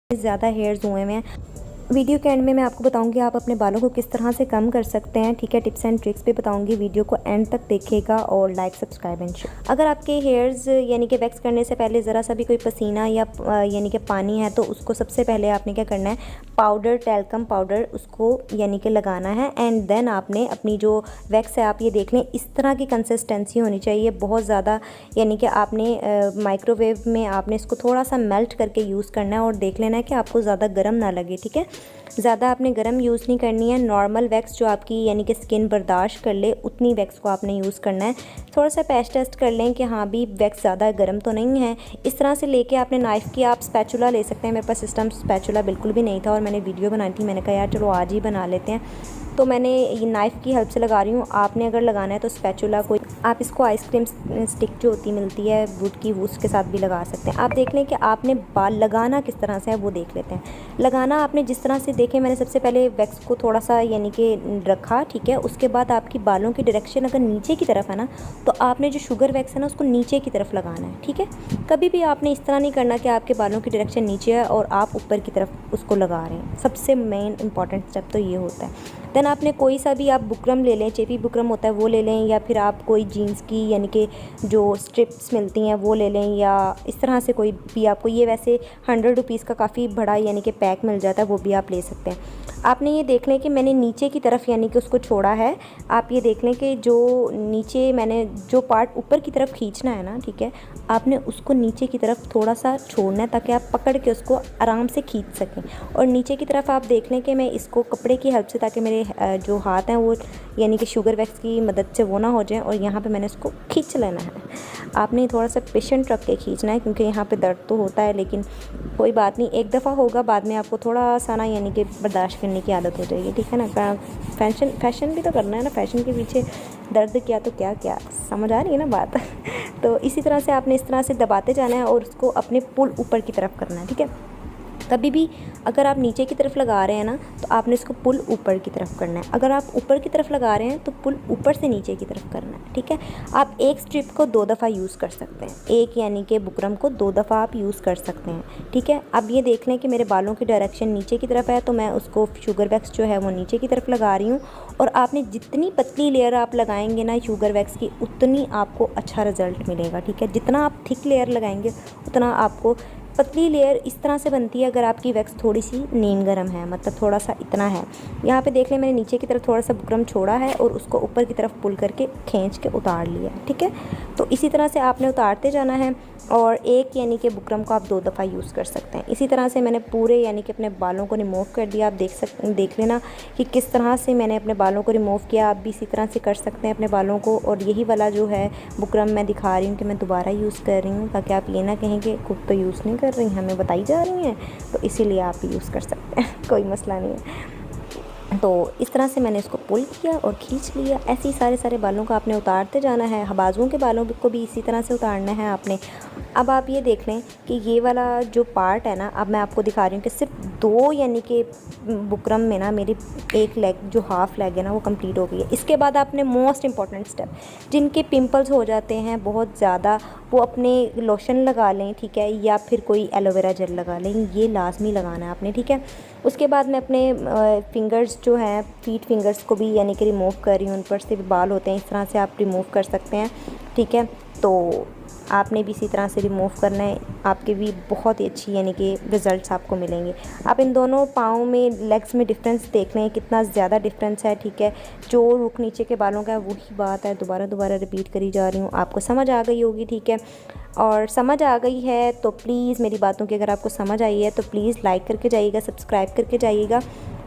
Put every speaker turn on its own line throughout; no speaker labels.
ज़्यादा हेयर्स हुए हैं। वीडियो के एंड में मैं आपको बताऊंगी आप अपने बालों को किस तरह से कम कर सकते हैं, ठीक है। टिप्स एंड ट्रिक्स भी बताऊंगी, वीडियो को एंड तक देखिएगा और लाइक सब्सक्राइब एंड शेयर। अगर आपके हेयर्स यानी कि वैक्स करने से पहले ज़रा सा भी कोई पसीना या यानी कि पानी है तो उसको सबसे पहले आपने क्या करना है, पाउडर, टैल्कम पाउडर उसको यानी कि लगाना है। एंड देन आपने अपनी जो वैक्स है आप ये देख लें, इस तरह की कंसिस्टेंसी होनी चाहिए, बहुत ज़्यादा यानी कि आपने माइक्रोवेव में आपने इसको थोड़ा सा मेल्ट करके यूज़ करना है और देख लेना है कि आपको ज़्यादा गर्म ना लगे, ठीक है। ज़्यादा आपने गर्म यूज़ नहीं करनी है, नॉर्मल वैक्स जो आपकी यानी कि स्किन बर्दाश्त कर ले उतनी वैक्स को आपने यूज़ करना है। थोड़ा सा पैच टेस्ट कर लें कि हाँ भी वैक्स ज़्यादा गर्म तो नहीं है। इस तरह से लेके आपने नाइफ़ की आप स्पैचुला ले सकते हैं। मेरे पास सिस्टम स्पैचुला बिल्कुल भी नहीं था और मैंने वीडियो बनाई थी, मैंने कहा यार चलो आज ही बना लेते हैं, तो मैंने ये नाइफ़ की हेल्प से लगा रही हूँ। आपने अगर लगाना है तो स्पैचुला कोई आप इसको आइसक्रीम स्टिक जो होती मिलती है वुड की, उसके साथ भी लगा सकते हैं। आप देख लें कि आपने बाल लगाना किस तरह से है वो देख लेते हैं। लगाना आपने जिस तरह से देखें, मैंने सबसे पहले वैक्स को थोड़ा सा यानी कि रखा, ठीक है। उसके बाद आपकी बालों की डायरेक्शन अगर नीचे की तरफ है ना तो आपने जो शुगर वैक्स है ना उसको नीचे की तरफ लगाना है, ठीक है। कभी भी आपने इस तरह नहीं करना कि आपके बालों की डायरेक्शन नीचे है और आप ऊपर की तरफ उसको लगा रहे हैं। सबसे मेन इंपॉर्टेंट स्टेप तो ये होता है। देन आपने कोई सा भी आप बुकरम ले लें, चेपी बुकरम होता है वो ले लें, या फिर आप कोई जीन्स की यानी कि जो स्ट्रिप्स मिलती हैं वो ले लें, या इस तरह से कोई भी आपको, ये वैसे 100 रुपीज़ का काफ़ी बड़ा यानी कि पैक मिल जाता है, वो भी आप ले सकते हैं। आपने ये देख लें कि मैंने नीचे की तरफ यानी कि उसको छोड़ा है। आप ये देख लें कि जो नीचे मैंने जो पार्ट ऊपर की तरफ खींचना है ना, ठीक है, आपने उसको नीचे की तरफ थोड़ा सा छोड़ना है ताकि आप पकड़ के उसको आराम से खींच सकें। और नीचे की तरफ आप देख लें कि मैं इसको कपड़े की हेल्प से, ताकि मेरे जो हाथ हैं वो यानी कि शुगर वैक्स की मदद से वो ना हो जाए, और यहाँ पे मैंने इसको खींच लेना है। आपने थोड़ा सा पेशेंट रख के खींचना है क्योंकि यहाँ पे दर्द तो होता है, लेकिन कोई बात नहीं, एक दफ़ा होगा, बाद में आपको थोड़ा सा ना यानी कि बर्दाश्त करने की आदत हो जाएगी, ठीक है ना। फैशन भी तो करना है ना, फैशन के पीछे दर्द किया तो क्या क्या, समझ आ रही है ना बात। तो इसी तरह से आपने इस तरह से दबाते जाना है और उसको अपने पुल ऊपर की तरफ करना है, ठीक है। कभी भी अगर आप नीचे की तरफ लगा रहे हैं ना तो आपने इसको पुल ऊपर की तरफ करना है। अगर आप ऊपर की तरफ लगा रहे हैं तो पुल ऊपर से नीचे की तरफ करना है, ठीक है। आप एक स्ट्रिप को 2 दफ़ा यूज़ कर सकते हैं, एक यानी कि बुकरम को 2 दफ़ा आप यूज़ कर सकते हैं, ठीक है। अब ये देख लें कि मेरे बालों की डायरेक्शन नीचे की तरफ है, तो मैं उसको शुगर वैक्स जो है वो नीचे की तरफ लगा रही हूँ। और आपने जितनी पतली लेयर आप लगाएंगे ना शुगर वैक्स की, उतनी आपको अच्छा रिज़ल्ट मिलेगा, ठीक है। जितना आप थिक लेयर लगाएंगे उतना आपको, पतली लेयर इस तरह से बनती है अगर आपकी वैक्स थोड़ी सी नीम गर्म है, मतलब थोड़ा सा इतना है। यहाँ पे देख लें मैंने नीचे की तरफ थोड़ा सा बुकरम छोड़ा है और उसको ऊपर की तरफ पुल करके खींच के उतार लिया, ठीक है। तो इसी तरह से आपने उतारते जाना है और एक यानी कि बुकरम को आप 2 दफ़ा यूज़ कर सकते हैं। इसी तरह से मैंने पूरे यानी कि अपने बालों को रिमूव कर दिया। आप देख लेना कि किस तरह से मैंने अपने बालों को रिमूव किया। आप भी इसी तरह से कर सकते हैं अपने बालों को। और यही वाला जो है बुकरम मैं दिखा रही हूँ कि मैं दोबारा यूज़ कर रही हूँ, ताकि आप ये ना कहें कि खुद तो यूज़ नहीं कर रही, हमें बताई जा रही हैं, तो इसीलिए आप भी यूज़ कर सकते हैं। कोई मसला नहीं है। तो इस तरह से मैंने इसको पुल किया और खींच लिया। ऐसे ही सारे बालों को आपने उतारते जाना है। बाजुओं के बालों को भी इसी तरह से उतारना है आपने। अब आप ये देख लें कि ये वाला जो पार्ट है ना, अब मैं आपको दिखा रही हूँ कि सिर्फ 2 यानी कि बुकरम में ना मेरी एक लेग जो हाफ़ लेग है ना वो कंप्लीट हो गई है। इसके बाद आपने मोस्ट इंपॉर्टेंट स्टेप, जिनके पिंपल्स हो जाते हैं बहुत ज़्यादा, वो अपने लोशन लगा लें, ठीक है, या फिर कोई एलोवेरा जेल लगा लें, ये लाजमी लगाना है आपने, ठीक है। उसके बाद मैं अपने फिंगर्स जो हैं, फीट फिंगर्स को भी यानी कि रिमूव कर रही हूँ। उन पर से भी बाल होते हैं, इस तरह से आप रिमूव कर सकते हैं, ठीक है। तो आपने भी इसी तरह से रिमूव करना है, आपके भी बहुत ही अच्छी यानी कि रिज़ल्ट्स आपको मिलेंगे। आप इन दोनों पाँव में, लेग्स में डिफरेंस देख लें कितना ज़्यादा डिफरेंस है, ठीक है। जो रुख नीचे के बालों का है वही बात है, दोबारा रिपीट करी जा रही हूँ, आपको समझ आ गई होगी, ठीक है। और समझ आ गई है तो प्लीज़ मेरी बातों की अगर आपको समझ आई है तो प्लीज़ लाइक करके जाइएगा, सब्सक्राइब करके जाइएगा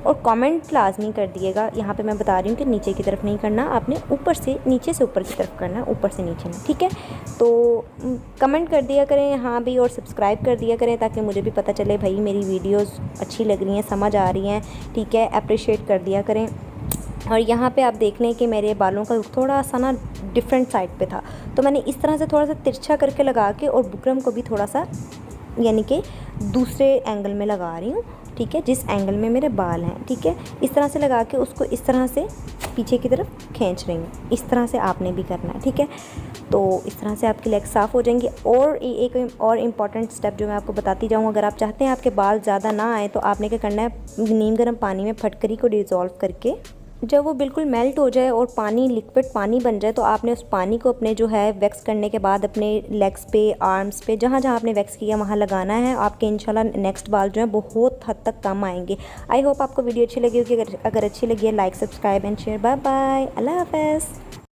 और कमेंट लाजमी कर दिएगा। यहाँ पे मैं बता रही हूँ कि नीचे की तरफ नहीं करना, आपने ऊपर से नीचे से ऊपर की तरफ करना, ऊपर से नीचे में, ठीक है। तो कमेंट कर दिया करें हाँ भी, और सब्सक्राइब कर दिया करें ताकि मुझे भी पता चले भाई मेरी वीडियोस अच्छी लग रही हैं, समझ आ रही हैं, ठीक है। अप्रिशिएट कर दिया करें। और यहाँ पे आप देख लें कि मेरे बालों का थोड़ा सा ना डिफरेंट साइड पे था, तो मैंने इस तरह से थोड़ा सा तिरछा करके लगा के और बुकरम को भी थोड़ा सा यानी कि दूसरे एंगल में लगा रही हूँ, ठीक है, जिस एंगल में मेरे बाल हैं, ठीक है। इस तरह से लगा के उसको इस तरह से पीछे की तरफ खींच रही हूँ। इस तरह से आपने भी करना है, ठीक है। तो इस तरह से आपकी लेग्स साफ़ हो जाएंगी। और एक और इम्पॉर्टेंट स्टेप जो मैं आपको बताती जाऊँ, अगर आप चाहते हैं आपके बाल ज़्यादा ना आए तो आपने क्या करना है, नीम गर्म पानी में फटकरी को डिज़ोल्व करके जब वो बिल्कुल मेल्ट हो जाए और पानी लिक्विड पानी बन जाए तो आपने उस पानी को अपने जो है वैक्स करने के बाद अपने लेग्स पे, आर्म्स पे, जहाँ जहाँ आपने वैक्स किया वहाँ लगाना है। आपके इंशाल्लाह नेक्स्ट बाल जो है बहुत हद तक कम आएंगे। आई होप आपको वीडियो अच्छी लगी होगी। अगर अच्छी लगी है like, subscribe and share. Bye bye, अल्लाह हाफ़िज़।